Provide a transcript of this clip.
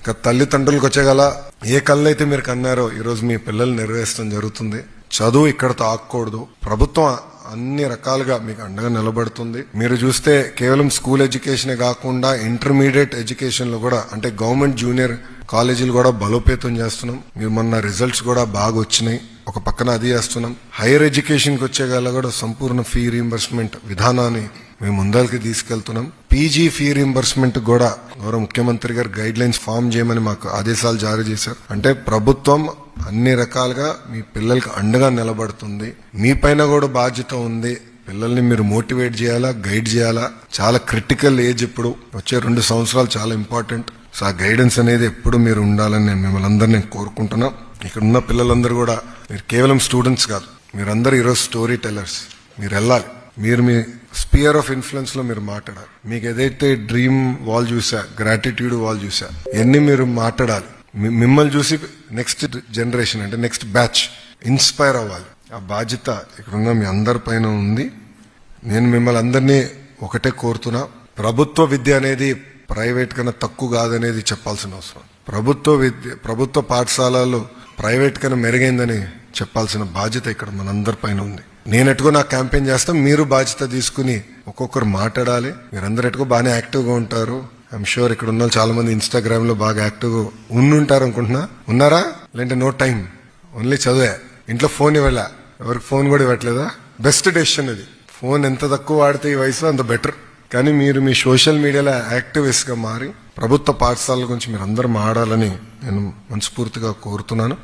ఇక తల్లిదండ్రులకు వచ్చేగల ఏ కళ్ళు అయితే మీరు కన్నారో ఈరోజు మీ పిల్లలు నెరవేర్చడం జరుగుతుంది. చదువు ఇక్కడతో ఆగకూడదు. ప్రభుత్వం అన్ని రకాలుగా మీకు అండగా నిలబడుతుంది. మీరు చూస్తే కేవలం స్కూల్ ఎడ్యుకేషనే కాకుండా ఇంటర్మీడియట్ ఎడ్యుకేషన్ లో కూడా అంటే గవర్నమెంట్ జూనియర్ కాలేజీలు కూడా బలోపేతం చేస్తున్నాం. మీరు మొన్న రిజల్ట్స్ కూడా బాగా వచ్చినాయి. ఒక పక్కన అది చేస్తున్నాం. హైయర్ ఎడ్యుకేషన్ కి వచ్చేగల కూడా సంపూర్ణ ఫీ రీయింబర్స్మెంట్ విధానాన్ని మేము ముందరికి తీసుకెళ్తున్నాం. పీజీ ఫీ రీయింబర్స్మెంట్ కూడా గౌరవ ముఖ్యమంత్రి గారు గైడ్ లైన్స్ ఫామ్ చేయమని మాకు ఆదేశాలు జారీ చేశారు. అంటే ప్రభుత్వం అన్ని రకాలుగా మీ పిల్లలకి అండగా నిలబడుతుంది. మీ పైన కూడా బాధ్యత ఉంది. పిల్లల్ని మీరు మోటివేట్ చేయాలా, గైడ్ చేయాలా. చాలా క్రిటికల్ ఏజ్ ఇప్పుడు వచ్చే 2 సంవత్సరాలు చాలా ఇంపార్టెంట్. సో ఆ గైడెన్స్ అనేది ఎప్పుడు మీరు ఉండాలని నేను మిమ్మల్ని అందరినీ కోరుకుంటున్నా. ఇక్కడ ఉన్న పిల్లలందరూ కూడా మీరు కేవలం స్టూడెంట్స్ కాదు, మీరందరూ ఈరోజు స్టోరీ టెల్లర్స్. మీరు వెళ్ళాలి. మీరు మీ స్పియర్ ఆఫ్ ఇన్ఫ్లుయెన్స్ లో మీరు మాట్లాడాలి. మీకు ఏదైతే డ్రీమ్ వాల్ చూసా, గ్రాటిట్యూడ్ వాల్ చూసా, ఇవన్నీ మీరు మాట్లాడాలి. మిమ్మల్ని చూసి నెక్స్ట్ జనరేషన్ అంటే నెక్స్ట్ బ్యాచ్ ఇన్స్పైర్ అవ్వాలి. ఆ బాధ్యత ఇక్కడున్న మీ అందరి పైన ఉంది. నేను మిమ్మల్ని అందరినీ ఒకటే కోరుతున్నా, ప్రభుత్వ విద్య అనేది ప్రైవేట్ కన్నా తక్కువ కాదనేది చెప్పాల్సిన అవసరం. ప్రభుత్వ పాఠశాలలు ప్రైవేట్ కన్నా మెరుగైందని చెప్పాల్సిన బాధ్యత ఇక్కడ మనందరి పైన ఉంది. నేను ఎటుకో నా క్యాంపెయిన్ చేస్తాం, మీరు బాధ్యత తీసుకుని ఒక్కొక్కరు మాట్లాడాలి. మీరందరూ ఎటుకో బాగానే యాక్టివ్గా ఉంటారు. ఐఎమ్ షూర్ ఇక్కడ ఉన్న చాలా మంది ఇన్స్టాగ్రామ్ లో బాగా యాక్టివ్గా ఉండుంటారు అనుకుంటున్నా. ఉన్నారా? లేదంటే నో టైం, ఓన్లీ చదివే. ఇంట్లో ఫోన్ ఇవ్వలే, ఎవరికి ఫోన్ కూడా ఇవ్వట్లేదా? బెస్ట్ డెసిషన్ ఇది. ఫోన్ ఎంత తక్కువ వాడితే ఈ వయసులో అంత బెటర్. కానీ మీరు మీ సోషల్ మీడియాలో యాక్టివిస్ట్ గా మారి ప్రభుత్వ పాఠశాలల గురించి మీరు అందరూ మాట్లాడాలని నేను మనస్ఫూర్తిగా కోరుతున్నాను.